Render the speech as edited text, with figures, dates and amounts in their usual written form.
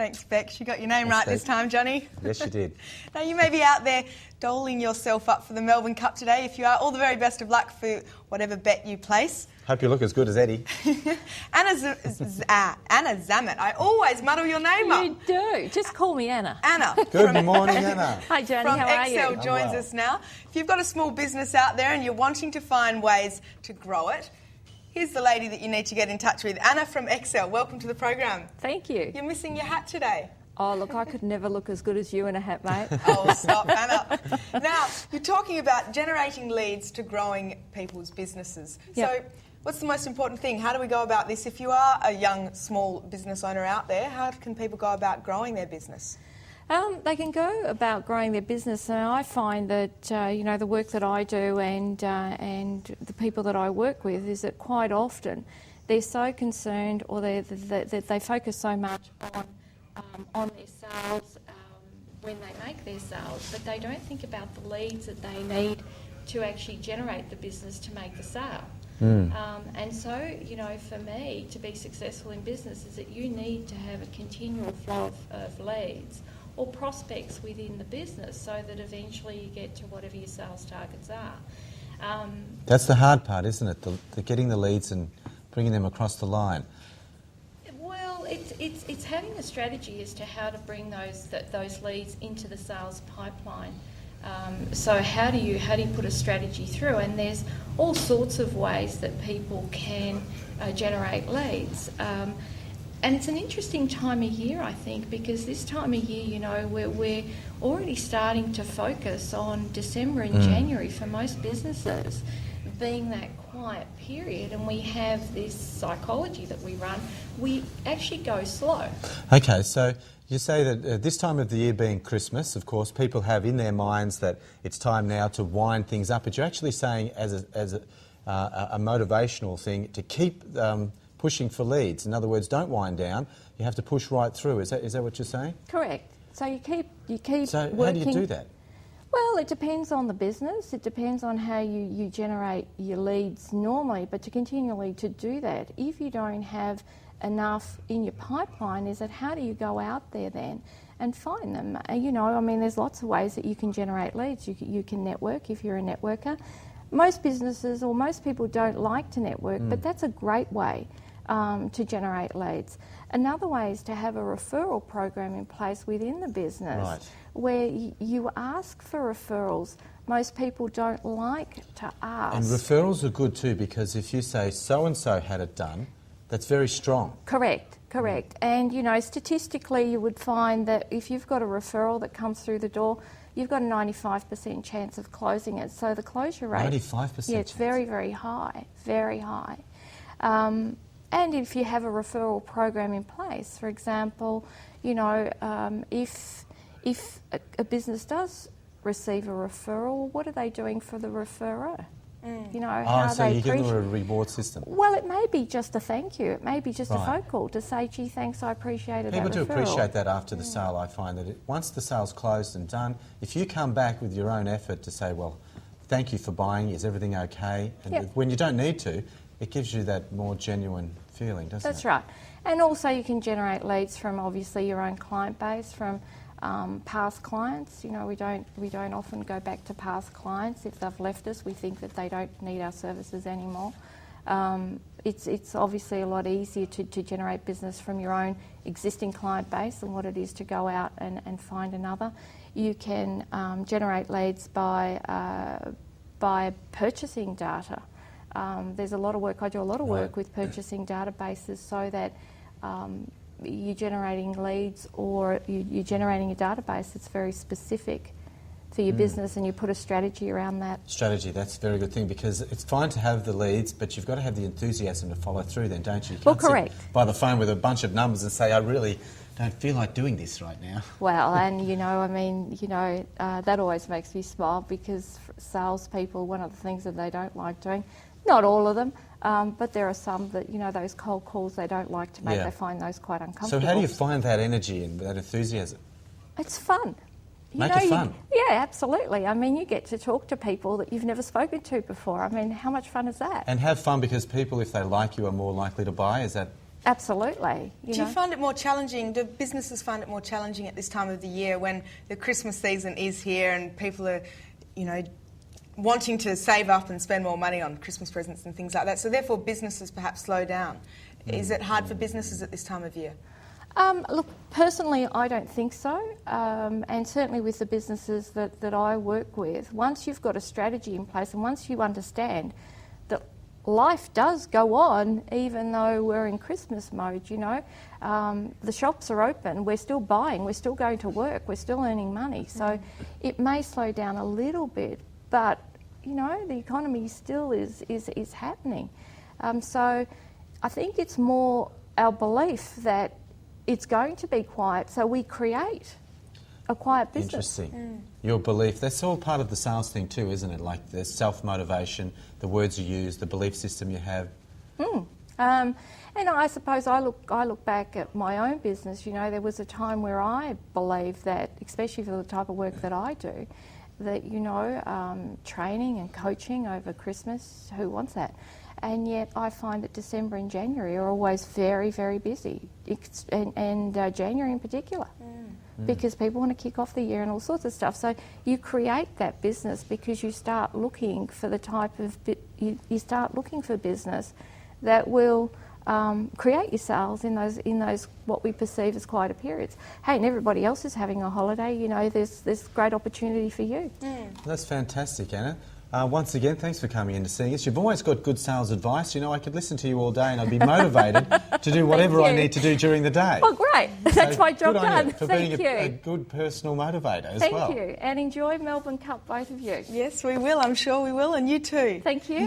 Thanks, Bex. You got your name right this time, Johnny. Yes, you did. Now, you may be out there doling yourself up for the Melbourne Cup today. If you are, all the very best of luck for whatever bet you place. Hope you look as good as Eddie. Anna Zammit. I always muddle your name up. You do. Just call me Anna. Anna. Good morning, Anna. Hi, Johnny. From How are Excel you? joins us now. If you've got a small business out there and you're wanting to find ways to grow it, here's the lady that you need to get in touch with. Anna from Excel. Welcome to the program. Thank you. You're missing your hat today. Oh, look, I could never look as good as you in a hat, mate. Oh, stop, Anna. Now, you're talking about generating leads to growing people's businesses. Yep. So, what's the most important thing? How do we go about this? If you are a young, small business owner out there, how can people go about growing their business? They can go about growing their business, and I find that the work that I do and the people that I work with is that quite often they're so concerned, or they focus so much on their sales when they make their sales, but they don't think about the leads that they need to actually generate the business to make the sale. And so, for me, to be successful in business is that you need to have a continual flow of leads or prospects within the business so that eventually you get to whatever your sales targets are. That's the hard part, isn't it? The getting the leads and bringing them across the line. Well, it's having a strategy as to how to bring those leads into the sales pipeline. So how do you put a strategy through? And there's all sorts of ways that people can generate leads. And it's an interesting time of year, I think, because this time of year, we're already starting to focus on December and January for most businesses being that quiet period, and we have this psychology that we run. We actually go slow. Okay, so you say that this time of the year being Christmas, of course, people have in their minds that it's time now to wind things up, but you're actually saying as a motivational thing to keep pushing for leads. In other words, don't wind down. You have to push right through. Is that what you're saying? Correct. So you keep So working. how do you do that? Well, it depends on the business. It depends on how you generate your leads normally. But to continually to do that, if you don't have enough in your pipeline, is that how do you go out there then and find them? There's lots of ways that you can generate leads. You can network if you're a networker. Most businesses or most people don't like to network, but that's a great way to generate leads. Another way is to have a referral program in place within the business where you ask for referrals. Most people don't like to ask. And referrals are good too, because if you say so-and-so had it done, that's very strong. Correct. And, statistically you would find that if you've got a referral that comes through the door, you've got a 95% chance of closing it. So the closure rate... 95%? Yeah, it's very, very high, very high. And if you have a referral program in place, for example, if a business does receive a referral, what are they doing for the referrer? So you give them a reward system. Well, it may be just a thank you. It may be just a phone call to say, gee, thanks, I appreciated that referral. People do appreciate that after the sale, I find that once the sale's closed and done, if you come back with your own effort to say, well, thank you for buying, is everything okay? And when you don't need to, it gives you that more genuine feeling, doesn't it? That's right. And also you can generate leads from obviously your own client base, from past clients. We don't often go back to past clients. If they've left us, we think that they don't need our services anymore. It's obviously a lot easier to generate business from your own existing client base than what it is to go out and find another. You can generate leads by purchasing data. There's a lot of work. I do a lot of work with purchasing databases so that you're generating leads, or you're generating a database that's very specific for your business, and you put a strategy around that. Strategy, that's a very good thing, because it's fine to have the leads, but you've got to have the enthusiasm to follow through then, don't you? You can't correct. sit by the phone with a bunch of numbers and say, I really don't feel like doing this right now. Well, and that always makes me smile, because salespeople, one of the things that they don't like doing, not all of them, but there are some that, those cold calls they don't like to make. They find those quite uncomfortable. So how do you find that energy and that enthusiasm? It's fun. Make it fun. Yeah, absolutely. You get to talk to people that you've never spoken to before. How much fun is that? And have fun, because people, if they like you, are more likely to buy. Is that Absolutely. Do you find it more challenging? Do businesses find it more challenging at this time of the year when the Christmas season is here and people are, wanting to save up and spend more money on Christmas presents and things like that? So therefore businesses perhaps slow down. Is it hard for businesses at this time of year? Look, personally, I don't think so. And certainly with the businesses that I work with, once you've got a strategy in place and once you understand that life does go on even though we're in Christmas mode, the shops are open, we're still buying, we're still going to work, we're still earning money. So it may slow down a little bit, but, the economy still is happening. So I think it's more our belief that it's going to be quiet, so we create a quiet business. Interesting. Your belief, that's all part of the sales thing too, isn't it? Like the self-motivation, the words you use, the belief system you have. And I suppose I look back at my own business. There was a time where I believed that, especially for the type of work that I do, that, training and coaching over Christmas, who wants that? And yet I find that December and January are always very, very busy, and January in particular, because people want to kick off the year and all sorts of stuff. So you create that business because you start looking for the type of, you start looking for business that will create your sales in those what we perceive as quieter periods. Hey, and everybody else is having a holiday, there's great opportunity for you. That's fantastic, Anna. Once again, thanks for coming in to see us. You've always got good sales advice. I could listen to you all day and I'd be motivated to do whatever I need to do during the day. Oh, great. That's my job good on done. you for Thank being you. a good personal motivator as Thank well. you. And enjoy Melbourne Cup, both of you. Yes, we will. I'm sure we will. And you too. Thank you.